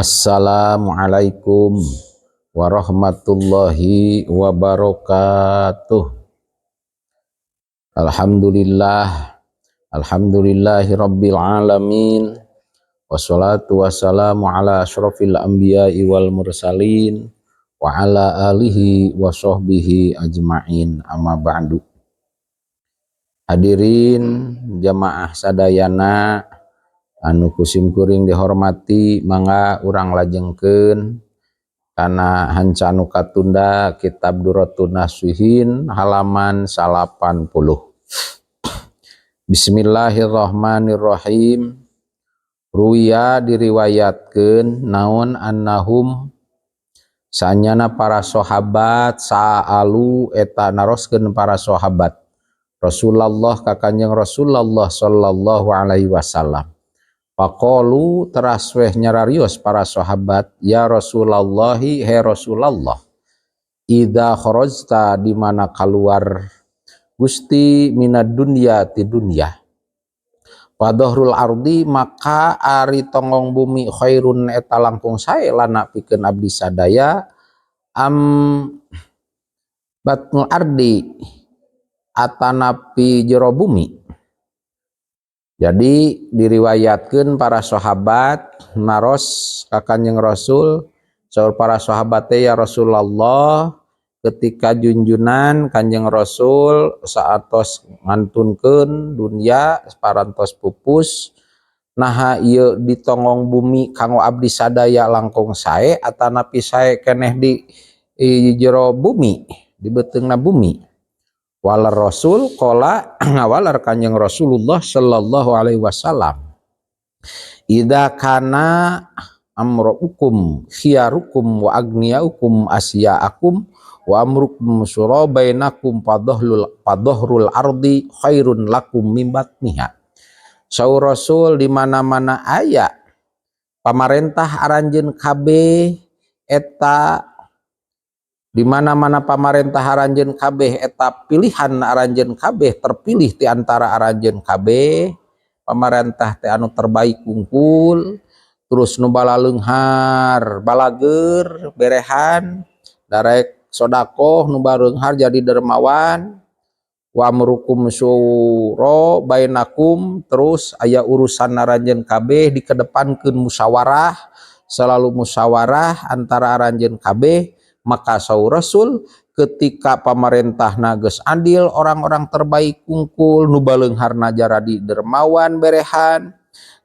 Assalamualaikum warahmatullahi wabarakatuh. Alhamdulillahi rabbil alamin. Wassalatu wassalamu ala asyrafil anbiya'i wal mursalin wa ala alihi wa sahbihi ajma'in, amma ba'du. Hadirin jamaah sadayana anu kusim kuring dihormati, mangga urang lajengkeun kana hanca anu katunda kitab Duratun Nasihin halaman 80. Bismillahirrahmanirrahim. Ruya diriwayatkeun naon annahum sanyana para sahabat sa'alu eta naroskeun para sahabat Rasulullah ka Kanjeng Rasulullah sallallahu alaihi wasallam. Faqalu terasweh nyararios para sahabat, ya Rasulullahi, he Rasulullah, idza kharajta di mana keluar Gusti minad dunya ti dunya, wadhahrul ardi maka ari tongong bumi khairun eta langkung sae lana pikeun abdi sadaya, batnul ardi atanapi jero bumi. Jadi diriwayatkeun para sahabat naros ka Kanjeng Rasul, saur para sahabat teh, ya Rasulullah, ketika junjunan Kanjeng Rasul saatos ngantunkeun dunya parantos pupus, naha ieu ditongong bumi kanggo abdi sadaya langkung sae atanapi sae keneh di jero bumi, di beteungna bumi. Walar Rasul qala ngawalar Kanjeng Rasulullah sallallahu alaihi wasallam, idza kana amrukum khiyarukum wa agniyaukum asya'akum wa amrukum syura bainakum fadhahrul ardi khairun lakum mim batniha. Saur Rasul di mana-mana aya pamarentah aranjeun kabeh eta, di mana-mana pamarentah aranjeun kabeh eta pilihan aranjeun kabeh, terpilih di antara aranjeun kabeh, pamarentah teh anu terbaik kungkul, terus nu balaleunghar balageur berehan, darek sodaqoh nu bareunghar jadi dermawan, wa amrukum syura bainakum, terus aya urusan aranjeun kabeh dikedepankeun musyawarah, selalu musyawarah antara aranjeun kabeh. Maka saur Rasul, ketika pamarentahna geus adil, orang-orang terbaik kungkul, nu baleungharna jaradi dermawan berehan,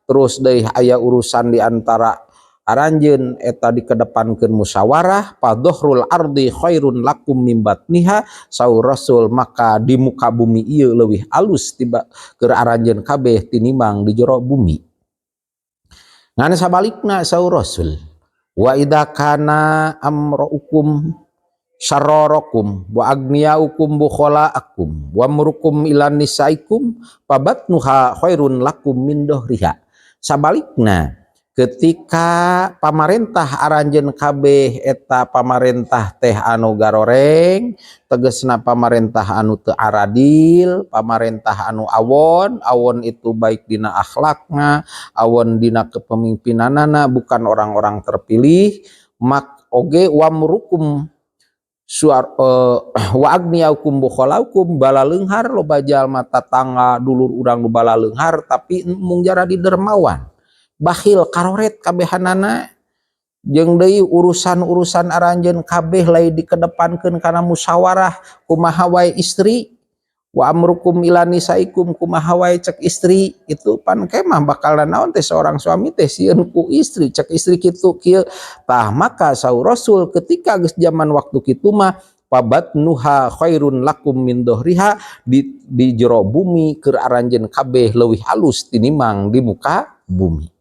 terus deui aya urusan di antara aranjeun eta dikedepankeun musyawarah, fadhahrul ardi khairun lakum mim batniha, saur Rasul, maka di muka bumi ieu leuwih alus tiba keur aranjeun kabeh tinimbang di jero bumi. Ngan sabalikna saur Rasul, wa idza kana amrukum syararakum wa agniyaukum bukhalaakum wa amrukum ilan nisaikum fabatnuha khairun lakum min dhahriha. Sabalikna, ketika pamarentah aranjeun kabeh eta pamarentah teh anu garoreng, tegesna pamarentah anu teu aradil, pamarentah anu awon, awon itu baik dina akhlakna, awon dina kepemimpinanana, bukan orang-orang terpilih, mak oge wamrukum wa agniyaukum bukhalaukum, balaleunghar loba jalma tatangga dulur urang nu balaleunghar tapi mung jaradi dermawan, bakhil karoret kabehanana, jeung deui urusan-urusan aranjeun kabeh lain dikedepankeun kana musyawarah kumaha wae istri, wa amrukum ilan nisaikum kumaha wae cek istri, itu pan kemah bakal naon teh seorang suami teh sieun ku istri, cek istri kitu kieu tah. Maka saur Rasul, ketika geus zaman waktu kitu mah fabatnuha khairun lakum min dhahriha, di jero bumi keur aranjeun kabeh leuwih halus tinimbang di muka bumi.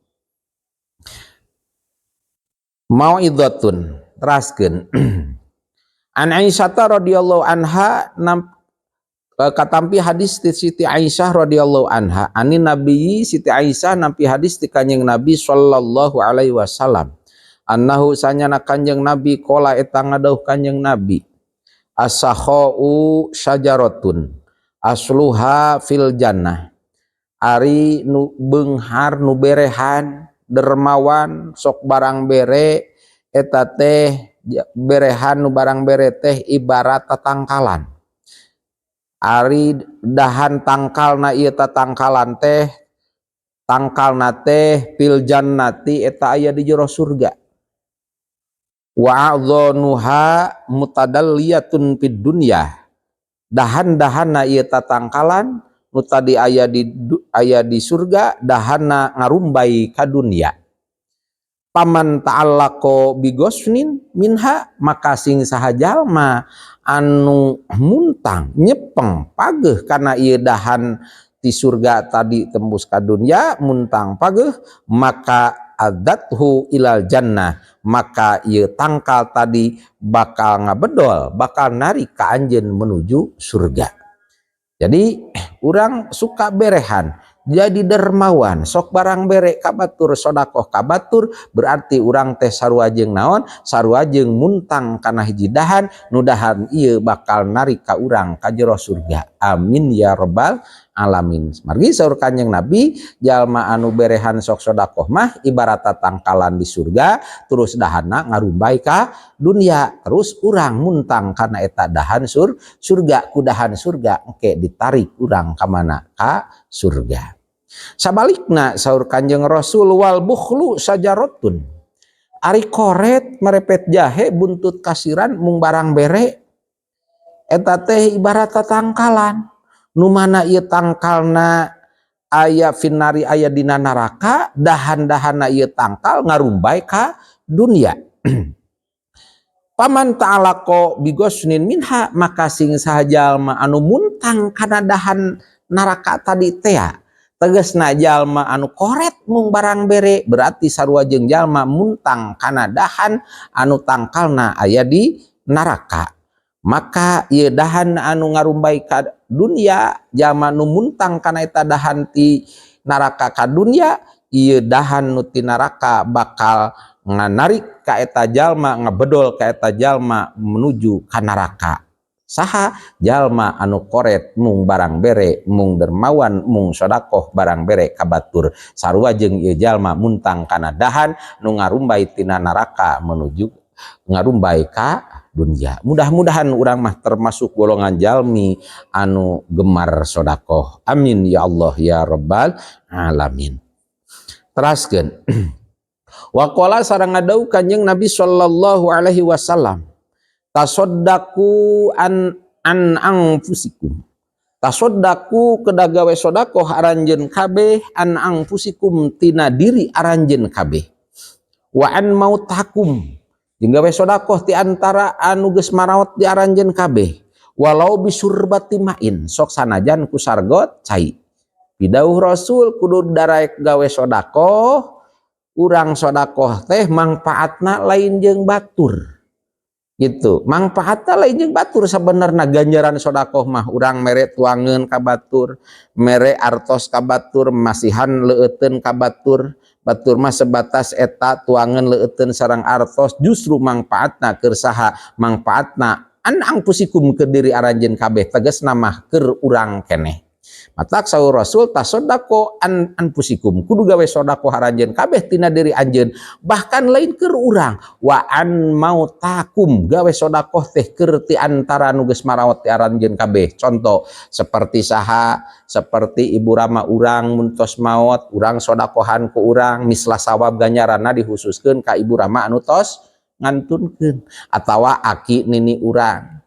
Mau'idzatun, teraskeun. An Aisyah radhiyallahu anha, katampi hadis ti Siti Aisyah radhiyallahu anha, ani Nabi, Siti Aisyah nampi hadis ti Kanjeng Nabi sallallahu alaihi wasallam, annahu sanyana Kanjeng Nabi qala eta ngadauh Kanjeng Nabi, as-sakhau syajaratun asluha fil jannah, ari nu beunghar nu berehan dermawan sok barang bere eta teh berehan nu barang bere teh ibarat tatangkalan. Ari dahan tangkalna ieu tatangkalan teh tangkalna teh fil jannati eta aya di jero surga. Wa adzanuha mutadalliyatun fid dunya. Dahan-dahanna ieu tatangkalan nu tadi aya di surga dahanna ngarumbai ka dunya. Paman ta'allaqo bigosnin minha maka sing saha jalma anu muntang nyepeng pageuh kana ieu dahan di surga tadi tembus ka dunya muntang pageuh maka adathu ilal jannah maka ieu tangkal tadi bakal ngabedol bakal narik ka anjeun menuju surga. Jadi urang suka berehan jadi dermawan sok barang bere kabatur sodakoh kabatur berarti urang teh sarua jeung naon sarua jeung muntang kana hiji dahan nu dahan ieu bakal narik ka urang ka jero surga. Amin ya rabbal alamin. Margi saur Kanjeng Nabi jalma anu berehan sok sodakoh mah ibarat tangkalan di surga terus dahanna ngarumbai ka dunia terus urang muntang kana eta dahan surga ku dahan surga engke ditarik urang ka mana ka surga. Sabalikna saur Kanjeng Rasul wal bukhlu sajaratun ari koret merepet jahe buntut kasiran mung barang bere eta teh ibarat tangkalan nu mana ieu tangkalna aya finari aya dina neraka dahan-dahanna ieu tangkal ngarumbai ka dunia. Paman ta'alaqo bigosnin minha maka sing saha jalma anu muntang kana dahan neraka tadi teh tegasna jalma anu koret mung barang bere berarti sarua jeung jalma muntang kana dahan anu tangkalna aya di neraka maka ieu dahan anu ngarumbai ka dunia jalma nu muntang kana eta dahan ti neraka ka dunia ieu dahan nu ti neraka bakal nganarik ka eta jalma ngabedol ka eta jalma menuju ka neraka. Saha jalma anu koret mung barang bere mung dermawan mung sodakoh barang bere kabatur sarua jeung ieu jalma muntang kana dahan nu ngarumbai tina neraka menuju ngarumbai ka dunia. Mudah-mudahan urang mah termasuk golongan jalmi anu gemar sodakoh. Amin ya Allah ya rabbal alamin. Teraskeun wa qala sareng ngadau Kanjeng Nabi sallallahu alaihi wasallam tasodaku an anfusikum tasodaku kedagawe sodakoh aranjeun kabeh an anfusikum tina diri aranjeun kabeh wa an mautakum jeung gawe sodakoh ti antara anu geus maraot di aranjeun kabeh walau bisurbati main sok sanajan ku sargot cai pidauh Rasul kudu daraek gawe sodakoh urang sodakoh teh mangpaatna lain jeung batur gitu mangpaatna lain jeung batur sabenerna ganjaran sodakoh mah urang mere tuangeun ka batur mere artos ka batur masihan leueteun ka batur batur mah sebatas eta tuangeun leueteun sareng artos justru mangpaatna keur saha mangpaatna an angpusikum keur diri aranjeun kabeh tegasna mah keur urang keneh. Matak saur Rasul tasodako an anfusikum kudu gawe sodako haranjeun kabeh tina diri anjeun bahkan lain keur urang wa an mautakum gawe sodako teh keur ti antara nu geus marawat ti aranjeun kabeh contoh seperti saha seperti ibu rama urang muntos maot urang sodakohan ku urang mislah sawab ganjaranna dihususkeun ka ibu rama anu tos ngantunkeun atawa aki nini urang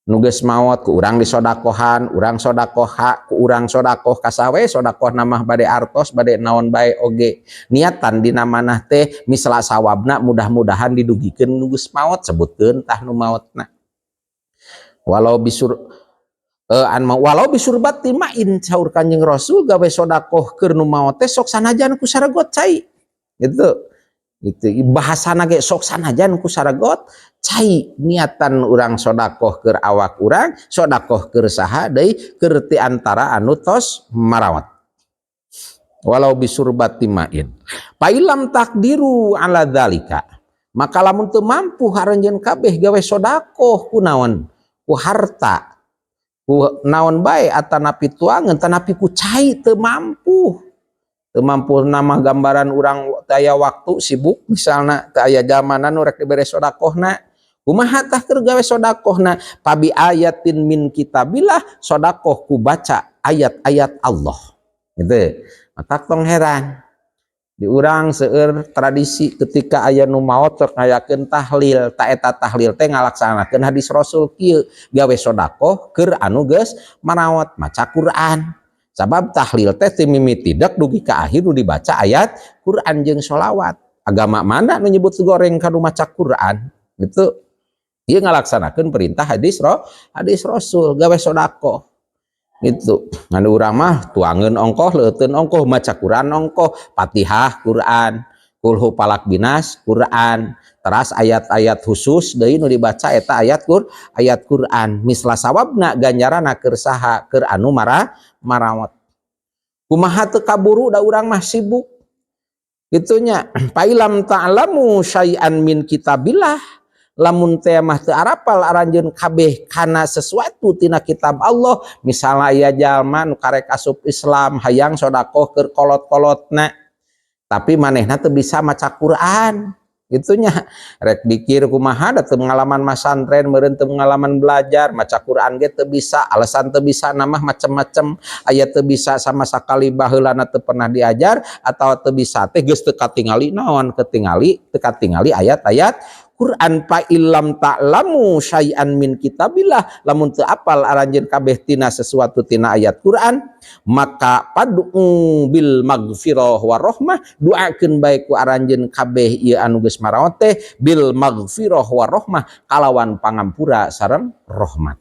nugas maut ku urang disodakohan urang sodakoha ku urang sodakoh kasawe sodakoh namah bade artos bade naon bae oge niatan dina manah teh misla sawabna mudah-mudahan didugikeun nugas maut sebutkeun tah nu mautna walau bisurbat timain saur Kanjeng Rasul gawe sodakoh keur nu maot teh sok sanajan ku saragot cai gitu bahasana ge sok sanajan ku saragot cai niatan urang sodakoh keur awak urang sodakoh keur saha deui keur ti antara anu tos marawat walau bisurbati main pailam takdiru ala dzalika maka lamun teu mampu haranjeun kabeh gawe sodakoh ku naon ku harta ku naon bae atanapi tuangeun tanapi ku cai teu mampu teu mampu nama gambaran urang aya waktu sibuk misalna teu aya jamanan nu rek dibere sodakohna kumaha tah keur gawe sodakohna pabi ayatin min kitabillah sodakoh ku baca ayat-ayat Allah gitu maka tong heran di urang seueur tradisi ketika aya nu maot sok ngayakeun tahlil ta eta tahlil teh ngalaksanakeun hadis Rasul kieu gawe sodakoh keur anu geus marawat maca Quran sabab tahlil teh teu mimiti deuk dugi ka akhir nu dibaca ayat Quran jeung sholawat agama mana nu nyebut goreng kanu maca Quran gitu ieu ngalaksanakeun perintah hadis Rasul gawe sodakoh itu ngan urang mah tuangeun ongkoh leuteun ongkoh maca Quran ongkoh Fatihah Quran kulhu palak binas Quran teras ayat-ayat khusus deui nu dibaca eta ayat Quran misla sawabna ganjarana keur saha keur anu marawat kumaha teu kaburu da urang mah sibuk gitunya pailam ta'lamu syai'an min kitabillah lamun teh mah teu arapal aranjeun kabeh kana sesuatu tina kitab Allah misalnya aya jalma nu karek asup Islam hayang sodakoh keur kolot-kolotna tapi manehna teu bisa maca Quran gitunya rek dikir kumaha da teu pengalaman masantren meureun teu pengalaman belajar maca Quran ge teu bisa alasan teu bisa namah macem-macem aya teu bisa sama sakali baheulana teu pernah diajar atau teu bisa teh geus teu katingali naon ketingali teu katingali ayat-ayat Quran pa illam ta'lamu syai'an min kitabillah lamun teu apal aranjeun kabeh tina sesuatu tina ayat Quran maka pad'u bil maghfirah warahmah duakeun bae ku aranjeun kabeh ieu anu geus marawat teh bil maghfirah warahmah kalawan pangampura sareng rahmat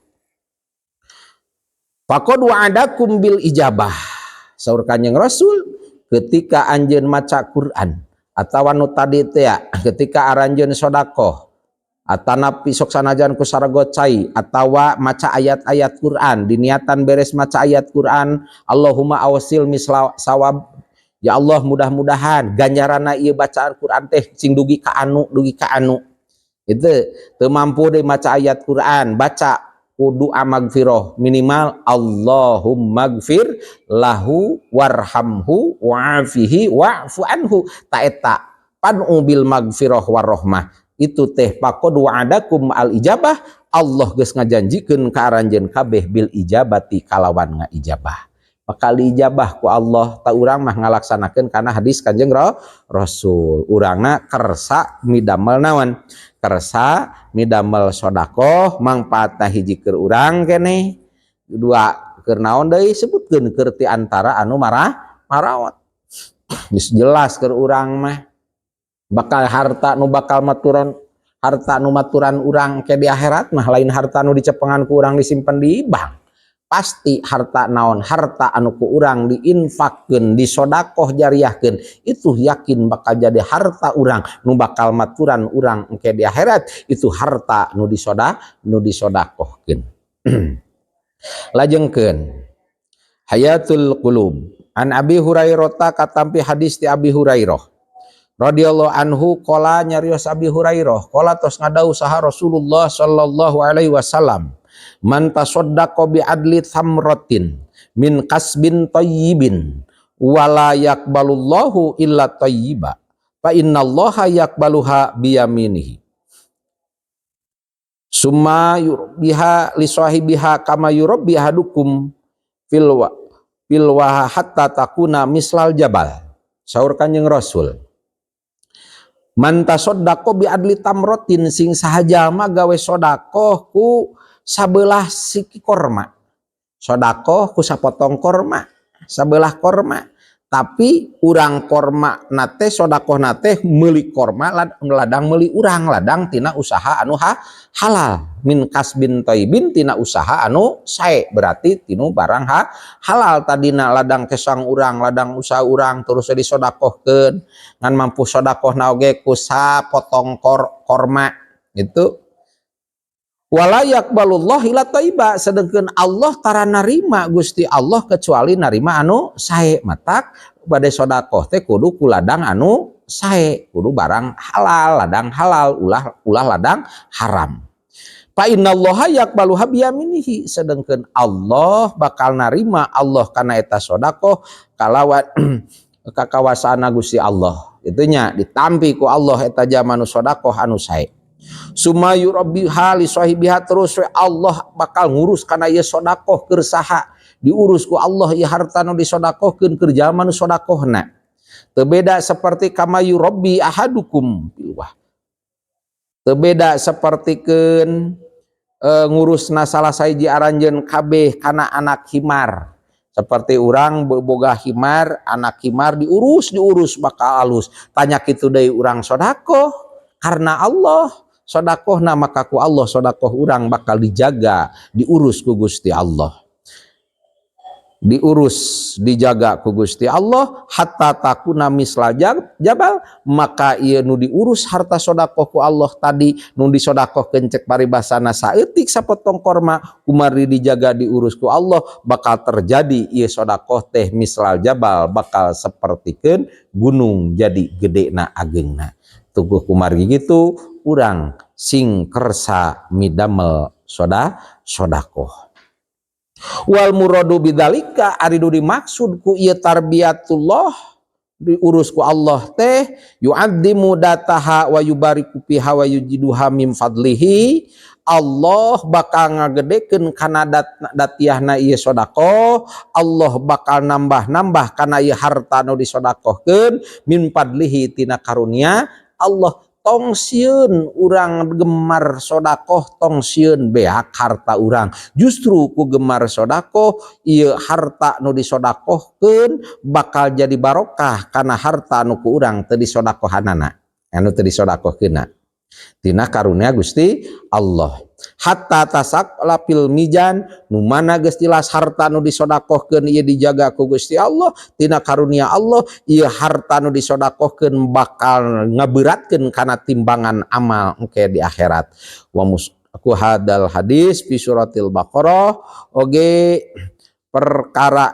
faqad wa'adakum bil ijabah saur Kanjeng Rasul ketika anjeun maca Quran atawa nu tadi teh ketika aranjeun sodakoh atanapi sok sanajan ku saragot cai atawa maca ayat-ayat Quran diniatan beres maca ayat Quran Allahumma awsil misla sawab ya Allah mudah-mudahan ganjarana ieu bacaan Quran teh sing dugi ka anu itu teu mampu deui maca ayat Quran baca kudu magfirah minimal Allahumma gfir lahu warhamhu wa'afihi wa'fu anhu ta eta pad'u bil magfirah warahmah itu teh faqad wa'adakum al ijabah Allah geus ngajanjikeun ka aranjeun kabeh bil ijabati kalawan ngaijabah bakal diijabah ku Allah ta urang mah ngalaksanakeun kana hadis Kanjeng Rasul urangna kersa midamel naon kersa midamel sodakoh mangpaatna hiji keur urang keneh dua keur naon deui sebutkeun keur ti antara anu marawat geus jelas keur urang mah bakal harta nu bakal maturan harta nu maturan urang ke di akhirat mah lain harta nu dicepengan ku urang disimpen di bank pasti harta naon harta anu ku urang diinfakkeun disodakoh jariahkeun itu yakin bakal jadi harta urang nu bakal maturan urang engke di akhirat itu harta nu disodakohkeun lajengkeun hayatul qulub an Abi Hurairah katampi hadis ti Abi Hurairah radhiyallahu anhu qala nyarios Abi Hurairah qala tos ngadau saha Rasulullah sallallahu alaihi wasallam man tasaddaqa bi adli thamratin min kasbin thayyibin wala yaqbalullahu illa thayyiba fa innallaha yaqbaluha biyaminihi summa yurbiha li sahibiha kama yurabbi ahadukum fil hatta takuna mislal jabal saur Kanjeng Rasul man tasaddaqa bi adli tamratin sing sahaja mah gawe sodakoh ku sabelah siki korma sodakoh ku sapotong korma sabelah korma tapi urang korma nate sodakoh nate meuli korma ladang meuli urang ladang tina usaha anu halal min kasbin thayyibin tina usaha anu sae berarti tinu barang halal tadina ladang kesang urang ladang usaha urang terus disodakohkeun ngan mampu sodakohna oge ku sapotong korma itu wala yaqbalullah illa thayyiba sedengkeun Allah tara narima Gusti Allah kecuali narima anu sae matak bade sedekah teh kudu ku ladang anu sae kudu barang halal ladang halal ulah ladang haram fa innallaha yaqbaluha biyaminihi sedengkeun Allah bakal narima Allah kana eta sedekah kalawan kakawasan Gusti Allah itunya ditampi ku Allah eta jamanu sedekah anu sae sumayu rabbi hali sahibiha terus Allah bakal ngurus kana ieu sedekah keur saha diurus ku Allah ieu harta nu disedekahkeun keur jalma nu sedekahna teu beda seperti kamayu rabbi ahadukum bilwah teu beda sapertikeun ngurusna salah sahiji aranjeun kabeh kana anak himar seperti urang boga himar anak himar diurus bakal alus tanya kitu deui urang sedekah karena Allah sedekahna maka ku Allah sedekah urang bakal dijaga diurus ku Gusti Allah dijaga ku Gusti Allah hatta takuna misla jabal maka ieu nu diurus harta sedekah ku Allah tadi nu disedekahkeun cek paribasana saeutik sapotong korma kumari dijaga diurus ku Allah bakal terjadi ieu sedekah teh misal jabal bakal sapertikeun gunung jadi gedena ageungna tuguh kumari gitu urang sing kersa midamel sedekah wal muradu bidzalika ari nu dimaksud ku ieu tarbiyatullah diurus ku Allah teh yu'addimu dataha wa yubariku fiha wa yujiduha min fadlihi Allah bakal ngagedekeun kana datiahna ieu sedekah Allah bakal nambah-nambah kana ieu harta nu disedekahkeun min fadlihi tina karunia Allah tong sieun urang gemar sedekah tong sieun beak harta urang justru ku gemar sedekah ieu harta nu disedekahkeun bakal jadi barokah kana harta nu ku urang teu disedekahanana anu teu disedekahkeunna tina karunia Gusti Allah hatta tasak lapil mijan nu mana geus jelas harta nu disedekahkeun ieu dijaga ku Gusti Allah tina karunia Allah ieu harta nu disedekahkeun bakal ngaberatkeun kana timbangan amal engke di akhirat wa aku hadal hadis fi suratil baqarah oge perkara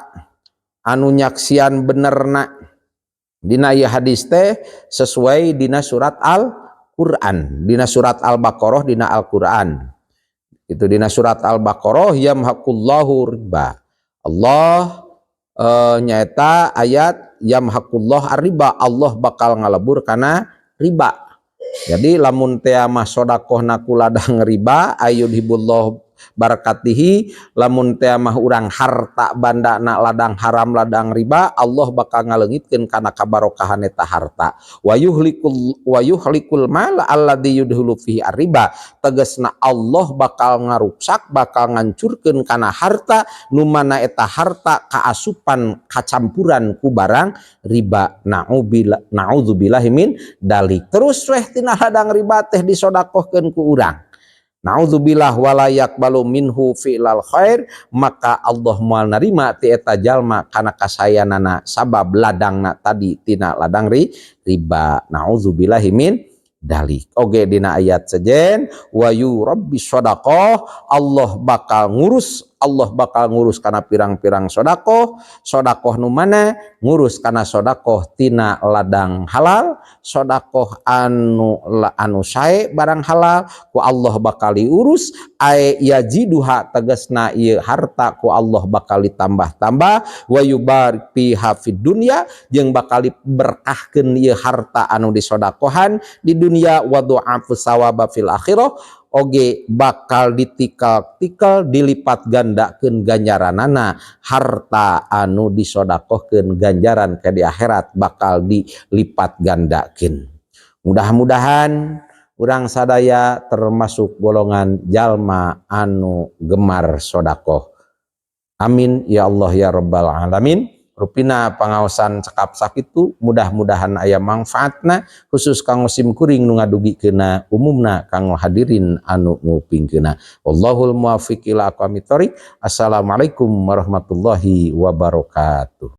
anu nyaksian benerna dina ieu hadis teh sesuai dina surat Al-Qur'an dina surat Al-Baqarah dina Al-Qur'an itu dina surat Al-Baqarah yamhaqullahu riba Allah nyaeta ayat yamhaqullah ar-riba Allah bakal ngalebur kana riba jadi lamun teh mah sedekahna ku ladang riba ayyuhibullah barakatihi lamun teh mah urang harta bandana ladang haram ladang riba Allah bakal ngaleungitkeun kana kabarokahan eta harta wa yuhlikul mal alladzi yudhulu fihi ar-riba tegasna Allah bakal ngaruksak bakal ngancurkeun kana harta nu mana eta harta kaasupan kacampuran ku barang riba naudzubillahi min dalik terus weh tina ladang riba teh disedekahkeun ku urang naudzubillah wala yaqbalu minhu fi'lal khair maka Allah moal narima ti eta jalma kana kasayanana sabab ladangna tadi tina ladang riba naudzubillahi min dalik oge dina ayat sejen wa yurabbi shadaqah Allah bakal ngurus kana pirang-pirang sedekah nu mana ngurus kana sedekah tina ladang halal sedekah anu sae barang halal ku Allah bakal diurus ay yajiduha tegasna ieu harta ku Allah bakal ditambah-tambah wa yubarik fiha fid dunya jeung bakal diberkahkeun ieu harta anu disedekahan di dunia wa du'afu sawaba fil akhirah oge bakal ditikal-tikal dilipat gandakeun ganjaranana harta anu disedekahkeun ganjaran ke di akhirat bakal dilipat gandakeun mudah-mudahan urang sadaya termasuk golongan jalma anu gemar sedekah amin ya Allah ya rabbal alamin rupina pangaosan cekap sakitu mudah-mudahan aya manfaatna khusus kanggo sim kuring nu ngadugikeunna umumna kanggo hadirin anu ngupingkeunna wallahul muwaffiq ila aqwamit thoriq assalamualaikum warahmatullahi wabarakatuh.